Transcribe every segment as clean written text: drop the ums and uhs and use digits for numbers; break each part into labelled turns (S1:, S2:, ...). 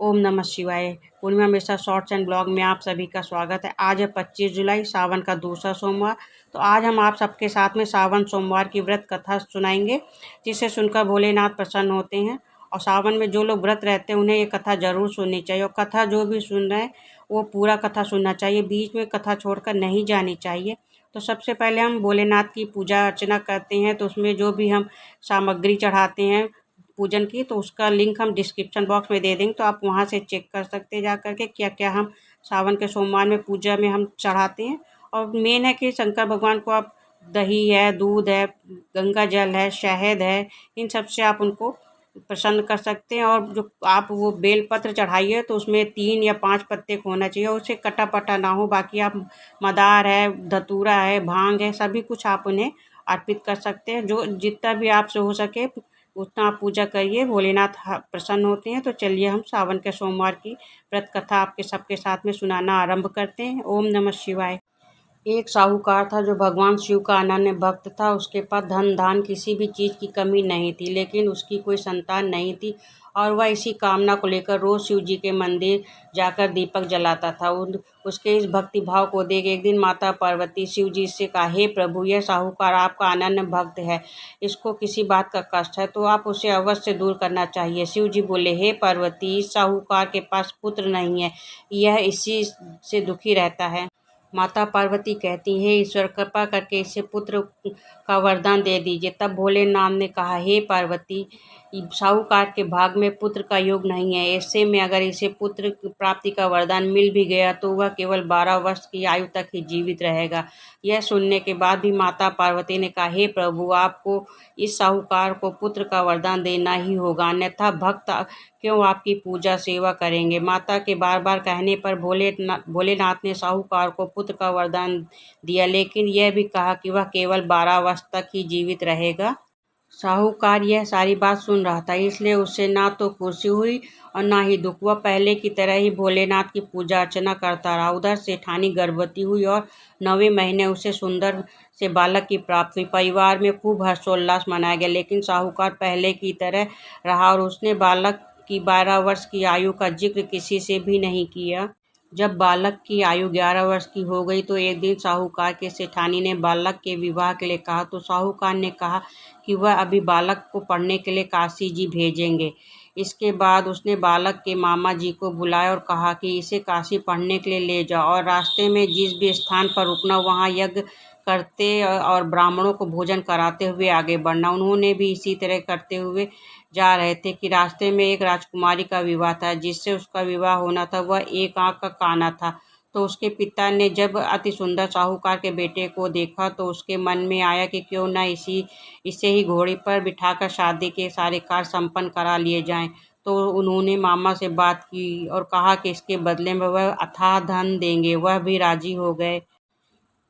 S1: ओम नमः शिवाय। पूर्णिमा Mishra shorts and blog में आप सभी का स्वागत है। आज है 25 जुलाई, सावन का दूसरा सोमवार। तो आज हम आप सबके साथ में सावन सोमवार की व्रत कथा सुनाएंगे, जिसे सुनकर भोलेनाथ प्रसन्न होते हैं। और सावन में जो लोग व्रत रहते हैं उन्हें ये कथा ज़रूर सुननी चाहिए। और कथा जो भी सुन रहे हैं वो पूरा कथा सुनना चाहिए, बीच में कथा छोड़कर नहीं जानी चाहिए। तो सबसे पहले हम भोलेनाथ की पूजा अर्चना करते हैं, तो उसमें जो भी हम सामग्री चढ़ाते हैं पूजन की, तो उसका लिंक हम डिस्क्रिप्शन बॉक्स में दे देंगे, तो आप वहां से चेक कर सकते हैं जा करके क्या क्या हम सावन के सोमवार में पूजा में हम चढ़ाते हैं। और मेन है कि शंकर भगवान को आप दही है, दूध है, गंगा जल है, शहद है, इन सब से आप उनको प्रसन्न कर सकते हैं। और जो आप वो बेलपत्र चढ़ाइए तो उसमें 3 या 5 पत्ते को होना चाहिए, उससे कटा पटा ना हो। बाकी आप मदार है, धतूरा है, भांग है, सभी कुछ आप उन्हें अर्पित कर सकते हैं। जो जितना भी आपसे हो सके उतना आप पूजा करिए, भोलेनाथ प्रसन्न होते हैं। तो चलिए हम सावन के सोमवार की व्रत कथा आपके सबके साथ में सुनाना आरंभ करते हैं। ओम नमः शिवाय। एक साहूकार था जो भगवान शिव का अनन्य भक्त था। उसके पास धन धान किसी भी चीज़ की कमी नहीं थी, लेकिन उसकी कोई संतान नहीं थी और वह इसी कामना को लेकर रोज़ शिव जी के मंदिर जाकर दीपक जलाता था। उसके इस भक्ति भाव को देख एक दिन माता पार्वती शिव जी से कहा, हे प्रभु, यह साहूकार आपका अनन्य भक्त है, इसको किसी बात का कष्ट है तो आप उसे अवश्य दूर करना चाहिए। शिव जी बोले, हे पार्वती, इस साहूकार के पास पुत्र नहीं है, यह इसी से दुखी रहता है। माता पार्वती कहती है, ईश्वर कृपा करके इसे पुत्र का वरदान दे दीजिए। तब भोलेनाथ ने कहा, हे पार्वती, साहूकार के भाग में पुत्र का योग नहीं है, ऐसे में अगर इसे पुत्र प्राप्ति का वरदान मिल भी गया तो वह केवल 12 वर्ष की आयु तक ही जीवित रहेगा। यह सुनने के बाद भी माता पार्वती ने कहा, हे प्रभु, आपको इस साहूकार को पुत्र का वरदान देना ही होगा, अन्यथा भक्त क्यों आपकी पूजा सेवा करेंगे। माता के बार बार कहने पर भोलेनाथ ने साहूकार को पुत्र का वरदान दिया, लेकिन यह भी कहा कि वह केवल 12 वर्ष तक ही जीवित रहेगा। साहूकार यह सारी बात सुन रहा था, इसलिए उससे ना तो खुशी हुई और ना ही दुख। वह पहले की तरह ही भोलेनाथ की पूजा अर्चना करता रहा। उधर सेठानी गर्भवती हुई और 9वें महीने उसे सुंदर से बालक की प्राप्ति हुई। परिवार में खूब हर्षोल्लास मनाया गया, लेकिन साहूकार पहले की तरह रहा और उसने बालक की 12 वर्ष की आयु का जिक्र किसी से भी नहीं किया। जब बालक की आयु 11 वर्ष की हो गई तो एक दिन साहूकार के सेठानी ने बालक के विवाह के लिए कहा, तो साहूकार ने कहा कि वह अभी बालक को पढ़ने के लिए काशी जी भेजेंगे। इसके बाद उसने बालक के मामा जी को बुलाया और कहा कि इसे काशी पढ़ने के लिए ले जाओ और रास्ते में जिस भी स्थान पर रुकना वहाँ यज्ञ करते और ब्राह्मणों को भोजन कराते हुए आगे बढ़ना। उन्होंने भी इसी तरह करते हुए जा रहे थे कि रास्ते में एक राजकुमारी का विवाह था, जिससे उसका विवाह होना था। वह एक आंख का काना था। तो उसके पिता ने जब अति सुंदर साहूकार के बेटे को देखा तो उसके मन में आया कि क्यों न इसे ही घोड़े पर बिठाकर शादी के सारे कार्य संपन्न करा लिए जाएं। तो उन्होंने मामा से बात की और कहा कि इसके बदले में वह अथाह धन देंगे। वह भी राजी हो गए।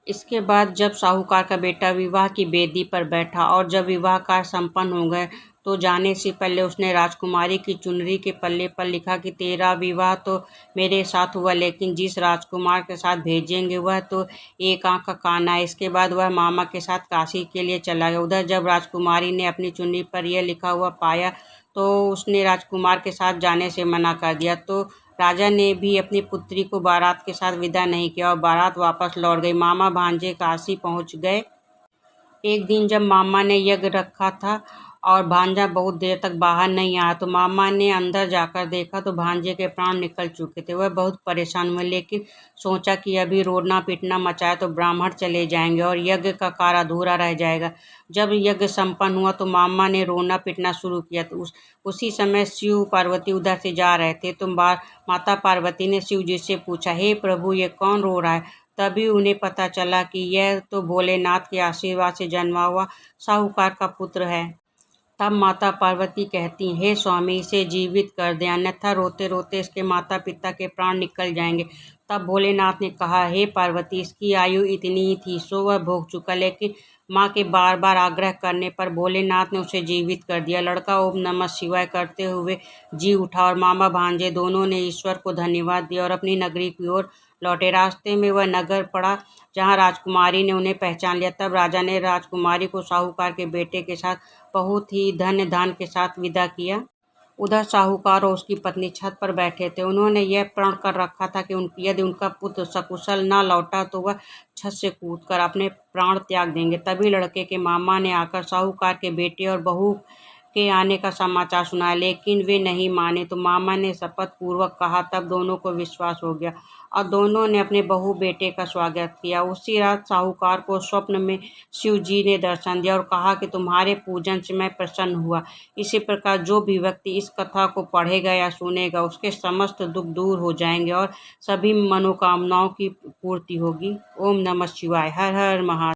S1: इसके बाद जब साहूकार का बेटा विवाह की बेदी पर बैठा और जब विवाह कार्य संपन्न हो गए तो जाने से पहले उसने राजकुमारी की चुनरी के पल्ले पर लिखा कि तेरा विवाह तो मेरे साथ हुआ, लेकिन जिस राजकुमार के साथ भेजेंगे वह तो एक आंख का काना है। इसके बाद वह मामा के साथ काशी के लिए चला गया। उधर जब राजकुमारी ने अपनी चुनरी पर यह लिखा हुआ पाया तो उसने राजकुमार के साथ जाने से मना कर दिया। तो राजा ने भी अपनी पुत्री को बारात के साथ विदा नहीं किया और बारात वापस लौट गई। मामा भांजे काशी पहुंच गए। एक दिन जब मामा ने यज्ञ रखा था और भांजा बहुत देर तक बाहर नहीं आया तो मामा ने अंदर जाकर देखा तो भांजे के प्राण निकल चुके थे। वह बहुत परेशान हुए, लेकिन सोचा कि अभी रोना पीटना मचाए तो ब्राह्मण चले जाएंगे और यज्ञ का कार्य अधूरा रह जाएगा। जब यज्ञ संपन्न हुआ तो मामा ने रोना पीटना शुरू किया। तो उसी समय शिव पार्वती उधर से जा रहे थे। तो माता पार्वती ने शिव जी से पूछा, हे प्रभु, ये कौन रो रहा है। तभी उन्हें पता चला कि यह तो भोलेनाथ के आशीर्वाद से जन्मा हुआ साहूकार का पुत्र है। तब माता पार्वती कहती, हे स्वामी, इसे जीवित कर दें, अन्यथा रोते रोते इसके माता पिता के प्राण निकल जाएंगे। तब भोलेनाथ ने कहा, हे पार्वती, इसकी आयु इतनी ही थी सो वह भोग चुका, लेकिन माँ के बार बार आग्रह करने पर भोलेनाथ ने उसे जीवित कर दिया। लड़का ओम नमः शिवाय करते हुए जी उठा और मामा भांजे दोनों ने ईश्वर को धन्यवाद दिया और अपनी नगरी की ओर लौटे। रास्ते में वह नगर पड़ा जहाँ राजकुमारी ने उन्हें पहचान लिया। तब राजा ने राजकुमारी को साहूकार के बेटे के साथ बहुत ही धन्य धान के साथ विदा किया। उधर साहूकार और उसकी पत्नी छत पर बैठे थे। उन्होंने यह प्रण कर रखा था कि यदि उनका पुत्र सकुशल न लौटा तो वह छत से कूदकर अपने प्राण त्याग देंगे। तभी लड़के के मामा ने आकर साहूकार के बेटे और बहू के आने का समाचार सुनाया, लेकिन वे नहीं माने। तो मामा ने शपथ पूर्वक कहा, तब दोनों को विश्वास हो गया और दोनों ने अपने बहू बेटे का स्वागत किया। उसी रात साहूकार को स्वप्न में शिव जी ने दर्शन दिया और कहा कि तुम्हारे पूजन से मैं प्रसन्न हुआ। इसी प्रकार जो भी व्यक्ति इस कथा को पढ़ेगा या सुनेगा उसके समस्त दुख दूर हो जाएंगे और सभी मनोकामनाओं की पूर्ति होगी। ओम नमः शिवाय। हर हर महादेव।